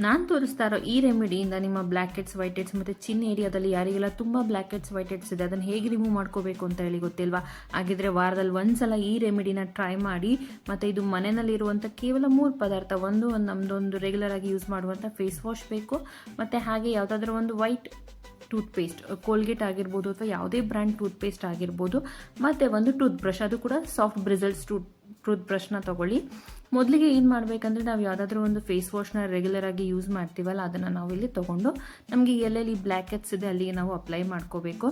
ನಾನು ತೋರಿಸ್ತಾ ಇರೋ ಈ ರೆಮಿಡಿಯಿಂದ ನಿಮ್ಮ ಬ್ಲ್ಯಾಕ್ ಹೆಡ್ಸ್, ವೈಟ್ ಹೆಡ್ಸ್ ಮತ್ತು ಚಿನ್ ಏರಿಯಾದಲ್ಲಿ ಯಾರಿಗೆಲ್ಲ ತುಂಬ ಬ್ಲ್ಯಾಕ್ ಹೆಡ್ಸ್, ವೈಟ್ ಹೆಡ್ಸ್ ಇದೆ ಅದನ್ನು ಹೇಗೆ ರಿಮೂವ್ ಮಾಡ್ಕೋಬೇಕು ಅಂತ ಹೇಳಿ ಗೊತ್ತಿಲ್ವಾ? ಹಾಗಿದ್ರೆ ವಾರದಲ್ಲಿ ಒಂದ್ಸಲ ಈ ರೆಮಿಡಿನ ಟ್ರೈ ಮಾಡಿ. ಮತ್ತು ಇದು ಮನೆಯಲ್ಲಿರುವಂಥ ಕೇವಲ 3 ಪದಾರ್ಥ. ನಮ್ಮದೊಂದು ರೆಗ್ಯುಲರ್ ಆಗಿ ಯೂಸ್ ಮಾಡುವಂಥ ಫೇಸ್ ವಾಶ್ ಬೇಕು, ಮತ್ತು ಹಾಗೆ ಯಾವುದಾದ್ರೂ ಒಂದು ವೈಟ್ ಟೂತ್ಪೇಸ್ಟ್, ಕೋಲ್ಗೇಟ್ ಆಗಿರ್ಬೋದು ಅಥವಾ ಯಾವುದೇ ಬ್ರ್ಯಾಂಡ್ ಟೂತ್ಪೇಸ್ಟ್ ಆಗಿರ್ಬೋದು, ಮತ್ತು ಒಂದು ಟೂತ್ ಬ್ರಷ್, ಅದು ಕೂಡ ಸಾಫ್ಟ್ ಬ್ರಿಸಲ್ಸ್ ಟೂತ್ ಬ್ರಷ್ನ ತೊಗೊಳ್ಳಿ. ಮೊದಲಿಗೆ ಏನು ಮಾಡಬೇಕಂದ್ರೆ ನಾವು ಯಾವುದಾದ್ರೂ ಒಂದು ಫೇಸ್ ವಾಶ್ನ ರೆಗ್ಯುಲರ್ ಆಗಿ ಯೂಸ್ ಮಾಡ್ತೀವಲ್ಲ ಅದನ್ನು ನಾವು ಇಲ್ಲಿ ತೊಗೊಂಡು ನಮಗೆ ಎಲ್ಲೆಲ್ಲಿ ಬ್ಲ್ಯಾಕ್ ಹೆಡ್ಸ್ ಇದೆ ಅಲ್ಲಿಗೆ ನಾವು ಅಪ್ಲೈ ಮಾಡ್ಕೋಬೇಕು.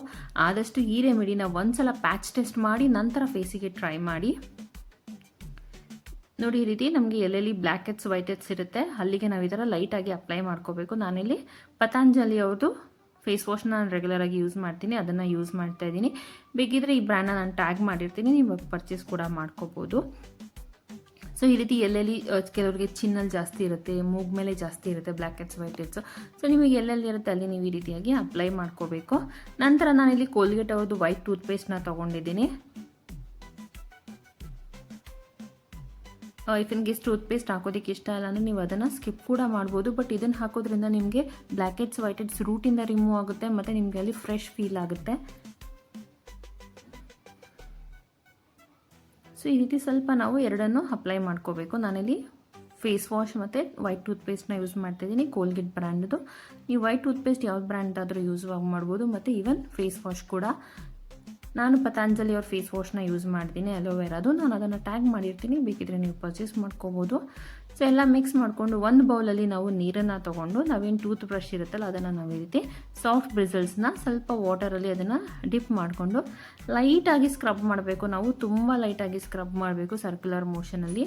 ಆದಷ್ಟು ಈ ರೆಮಿಡಿನ ಒಂದ್ಸಲ ಪ್ಯಾಚ್ ಟೆಸ್ಟ್ ಮಾಡಿ ನಂತರ ಫೇಸಿಗೆ ಟ್ರೈ ಮಾಡಿ. ನೋಡಿ, ಈ ರೀತಿ ನಮಗೆ ಎಲ್ಲೆಲ್ಲಿ ಬ್ಲ್ಯಾಕ್ ಹೆಡ್ಸ್, ವೈಟ್ ಹೆಡ್ಸ್ ಇರುತ್ತೆ ಅಲ್ಲಿಗೆ ನಾವು ಈ ಥರ ಲೈಟಾಗಿ ಅಪ್ಲೈ ಮಾಡ್ಕೋಬೇಕು. ನಾನಿಲ್ಲಿ ಪತಾಂಜಲಿ ಅವ್ರದ್ದು ಫೇಸ್ ವಾಶ್ನ ನಾನು ರೆಗ್ಯುಲರ್ ಆಗಿ ಯೂಸ್ ಮಾಡ್ತೀನಿ, ಅದನ್ನು ಯೂಸ್ ಮಾಡ್ತಾ ಇದ್ದೀನಿ. ಬೇಕಿದ್ರೆ ಈ ಬ್ರ್ಯಾಂಡ್ನ ನಾನು ಟ್ಯಾಗ್ ಮಾಡಿರ್ತೀನಿ, ನೀವು ಪರ್ಚೇಸ್ ಕೂಡ ಮಾಡ್ಕೋಬೋದು. ಸೊ ಈ ರೀತಿ ಎಲ್ಲೆಲ್ಲಿ ಕೆಲವರಿಗೆ ಚಿನ್ನಲ್ಲಿ ಜಾಸ್ತಿ ಇರುತ್ತೆ, ಮೂಗ್ ಮೇಲೆ ಜಾಸ್ತಿ ಇರುತ್ತೆ black heads, white heads. So ನಿಮಗೆ ಎಲ್ಲೆಲ್ಲಿ ಇರುತ್ತೆ ಅಲ್ಲಿ ನೀವು ಈ ರೀತಿಯಾಗಿ ಅಪ್ಲೈ ಮಾಡ್ಕೋಬೇಕು. ನಂತರ ನಾನಿಲ್ಲಿ ಕೋಲ್ಗೇಟ್ ಅವ್ರದ್ದು ವೈಟ್ ಟೂತ್ಪೇಸ್ಟ್ನ ತೊಗೊಂಡಿದ್ದೀನಿ. ಇಫ್ ಇನ್ ಕೇಸ್ ಟೂತ್ಪೇಸ್ಟ್ ಹಾಕೋದಕ್ಕೆ ಇಷ್ಟ ಇಲ್ಲ ಅಂದರೆ ನೀವು ಅದನ್ನು ಸ್ಕಿಪ್ ಕೂಡ ಮಾಡ್ಬೋದು. ಬಟ್ ಇದನ್ನು ಹಾಕೋದ್ರಿಂದ ನಿಮಗೆ ಬ್ಲ್ಯಾಕ್ ಹೆಡ್ಸ್, ವೈಟ್ ಹೆಡ್ಸ್ ರೂಟಿಂದ ರಿಮೂವ್ ಆಗುತ್ತೆ ಮತ್ತು ನಿಮಗೆ ಅಲ್ಲಿ ಫ್ರೆಶ್ ಫೀಲ್ ಆಗುತ್ತೆ. ಸೊ ಈ ರೀತಿ ಸ್ವಲ್ಪ ನಾವು ಎರಡನ್ನು ಅಪ್ಲೈ ಮಾಡ್ಕೋಬೇಕು. ನಾನಿಲ್ಲಿ ಫೇಸ್ ವಾಶ್ ಮತ್ತು ವೈಟ್ ಟೂತ್ಪೇಸ್ಟ್ನ ಯೂಸ್ ಮಾಡ್ತಾಯಿದ್ದೀನಿ, ಕೋಲ್ಗೇಟ್ ಬ್ರ್ಯಾಂಡ್ದು. ನೀವು ವೈಟ್ ಟೂತ್ಪೇಸ್ಟ್ ಯಾವ ಬ್ರ್ಯಾಂಡ್ ಆದರೂ ಯೂಸ್ ಮಾಡ್ಬೋದು, ಮತ್ತು ಈವನ್ ಫೇಸ್ ವಾಶ್ ಕೂಡ. ನಾನು ಪತಾಂಜಲಿ ಅವ್ರ ಫೇಸ್ ವಾಶ್ನ ಯೂಸ್ ಮಾಡ್ತೀನಿ, ಅಲೋವೆರಾದು. ನಾನು ಅದನ್ನು ಟ್ಯಾಗ್ ಮಾಡಿರ್ತೀನಿ, ಬೇಕಿದ್ರೆ ನೀವು ಪರ್ಚೇಸ್ ಮಾಡ್ಕೋಬೋದು. ಸೊ ಎಲ್ಲ ಮಿಕ್ಸ್ ಮಾಡಿಕೊಂಡು ಒಂದು ಬೌಲಲ್ಲಿ ನಾವು ನೀರನ್ನು ತೊಗೊಂಡು ನಾವೇನು ಟೂತ್ ಬ್ರಷ್ ಇರುತ್ತಲ್ಲ ಅದನ್ನು ನಾವು ಈ ರೀತಿ ಸಾಫ್ಟ್ ಬ್ರಿಸಲ್ಸ್ನ ಸ್ವಲ್ಪ ವಾಟರಲ್ಲಿ ಅದನ್ನು ಡಿಪ್ ಮಾಡಿಕೊಂಡು ಲೈಟಾಗಿ ಸ್ಕ್ರಬ್ ಮಾಡಬೇಕು. ನಾವು ತುಂಬ ಲೈಟಾಗಿ ಸ್ಕ್ರಬ್ ಮಾಡಬೇಕು, ಸರ್ಕ್ಯುಲರ್ ಮೋಷನಲ್ಲಿ.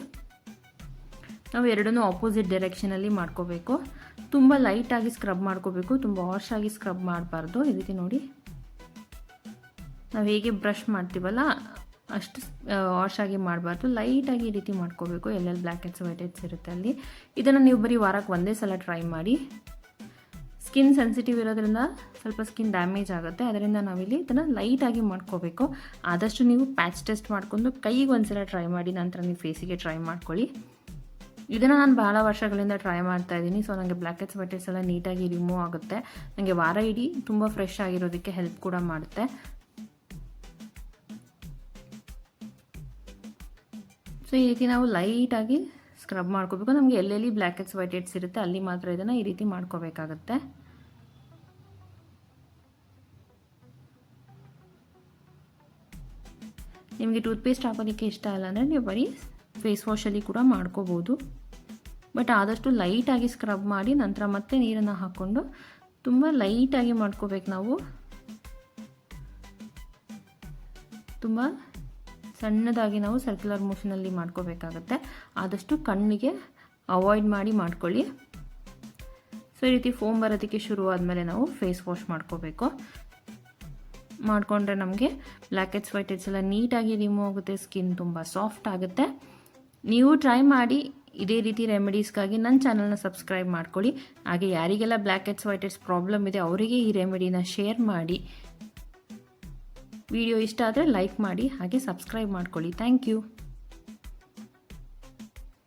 ನಾವು ಎರಡನ್ನೂ ಆಪೋಸಿಟ್ ಡೈರೆಕ್ಷನಲ್ಲಿ ಮಾಡ್ಕೋಬೇಕು. ತುಂಬ ಲೈಟಾಗಿ ಸ್ಕ್ರಬ್ ಮಾಡ್ಕೋಬೇಕು, ತುಂಬ ವಾಶ್ ಆಗಿ ಸ್ಕ್ರಬ್ ಮಾಡಬಾರ್ದು. ಈ ರೀತಿ ನೋಡಿ, ನಾವು ಹೇಗೆ ಬ್ರಷ್ ಮಾಡ್ತೀವಲ್ಲ ಅಷ್ಟು ವಾಶ್ ಆಗಿ ಮಾಡಬಾರ್ದು, ಲೈಟಾಗಿ ಈ ರೀತಿ ಮಾಡ್ಕೋಬೇಕು ಎಲ್ಲೆಲ್ಲಿ ಬ್ಲ್ಯಾಕ್ ಹೆಡ್ಸ್, ವೈಟ್ ಹೆಡ್ಸ್ ಇರುತ್ತೆ ಅಲ್ಲಿ. ಇದನ್ನು ನೀವು ಬರೀ ವಾರಕ್ಕೆ ಒಂದೇ ಸಲ ಟ್ರೈ ಮಾಡಿ. ಸ್ಕಿನ್ ಸೆನ್ಸಿಟಿವ್ ಇರೋದ್ರಿಂದ ಸ್ವಲ್ಪ ಸ್ಕಿನ್ ಡ್ಯಾಮೇಜ್ ಆಗುತ್ತೆ, ಅದರಿಂದ ನಾವಿಲ್ಲಿ ಇದನ್ನು ಲೈಟಾಗಿ ಮಾಡ್ಕೋಬೇಕು. ಆದಷ್ಟು ನೀವು ಪ್ಯಾಚ್ ಟೆಸ್ಟ್ ಮಾಡ್ಕೊಂಡು ಕೈಗೆ ಒಂದ್ಸಲ ಟ್ರೈ ಮಾಡಿ, ನಂತರ ನೀವು ಫೇಸಿಗೆ ಟ್ರೈ ಮಾಡ್ಕೊಳ್ಳಿ. ಇದನ್ನು ನಾನು ಬಹಳ ವರ್ಷಗಳಿಂದ ಟ್ರೈ ಮಾಡ್ತಾ ಇದ್ದೀನಿ. ಸೊ ನನಗೆ ಬ್ಲ್ಯಾಕ್ ಹೆಡ್ಸ್, ವೈಟ್ ಹೆಡ್ಸ್ ಎಲ್ಲ ನೀಟಾಗಿ ರಿಮೂವ್ ಆಗುತ್ತೆ. ನನಗೆ ವಾರ ಇಡೀ ತುಂಬ ಫ್ರೆಶ್ ಆಗಿರೋದಕ್ಕೆ ಹೆಲ್ಪ್ ಕೂಡ ಮಾಡುತ್ತೆ. ಸೊ ಈ ರೀತಿ ನಾವು ಲೈಟಾಗಿ ಸ್ಕ್ರಬ್ ಮಾಡ್ಕೋಬೇಕು. ನಮಗೆ ಎಲ್ಲೆಲ್ಲಿ ಬ್ಲ್ಯಾಕ್ ಹೆಡ್ಸ್, ವೈಟ್ ಹೆಡ್ಸ್ ಇರುತ್ತೆ ಅಲ್ಲಿ ಮಾತ್ರ ಇದನ್ನು ಈ ರೀತಿ ಮಾಡ್ಕೋಬೇಕಾಗತ್ತೆ. ನಿಮಗೆ ಟೂತ್ಪೇಸ್ಟ್ ಹಾಕೋದಕ್ಕೆ ಇಷ್ಟ ಇಲ್ಲ ಅಂದರೆ ನೀವು ಬರೀ ಫೇಸ್ ವಾಶಲ್ಲಿ ಕೂಡ ಮಾಡ್ಕೋಬೋದು. ಬಟ್ ಆದಷ್ಟು ಲೈಟಾಗಿ ಸ್ಕ್ರಬ್ ಮಾಡಿ ನಂತರ ಮತ್ತೆ ನೀರನ್ನು ಹಾಕ್ಕೊಂಡು ತುಂಬ ಲೈಟಾಗಿ ಮಾಡ್ಕೋಬೇಕು. ನಾವು ತುಂಬ ಸಣ್ಣದಾಗಿ ನಾವು ಸರ್ಕ್ಯುಲರ್ ಮೋಷನಲ್ಲಿ ಮಾಡ್ಕೋಬೇಕಾಗತ್ತೆ. ಆದಷ್ಟು ಕಣ್ಣಿಗೆ ಅವಾಯ್ಡ್ ಮಾಡಿ ಮಾಡ್ಕೊಳ್ಳಿ. ಸೊ ಈ ರೀತಿ ಫೋಮ್ ಬರೋದಕ್ಕೆ ಶುರು ಆದಮೇಲೆ ನಾವು ಫೇಸ್ ವಾಶ್ ಮಾಡ್ಕೋಬೇಕು. ಮಾಡಿಕೊಂಡ್ರೆ ನಮಗೆ ಬ್ಲ್ಯಾಕ್ ಹೆಡ್ಸ್, ವೈಟ್ ಹೆಡ್ಸ್ ಎಲ್ಲ ನೀಟಾಗಿ ರಿಮೂವ್ ಆಗುತ್ತೆ, ಸ್ಕಿನ್ ತುಂಬ ಸಾಫ್ಟ್ ಆಗುತ್ತೆ. ನೀವು ಟ್ರೈ ಮಾಡಿ. ಇದೇ ರೀತಿ ರೆಮಿಡೀಸ್ಗಾಗಿ ನನ್ನ ಚಾನಲ್ನ ಸಬ್ಸ್ಕ್ರೈಬ್ ಮಾಡ್ಕೊಳ್ಳಿ. ಹಾಗೆ ಯಾರಿಗೆಲ್ಲ black heads, white heads problem ಇದೆ ಅವರಿಗೆ ಈ ರೆಮಿಡಿನ ಶೇರ್ ಮಾಡಿ. ವಿಡಿಯೋ ಇಷ್ಟ ಆದರೆ ಲೈಕ್ ಮಾಡಿ, ಹಾಗೆ ಸಬ್ಸ್ಕ್ರೈಬ್ ಮಾಡ್ಕೊಳ್ಳಿ. Thank you.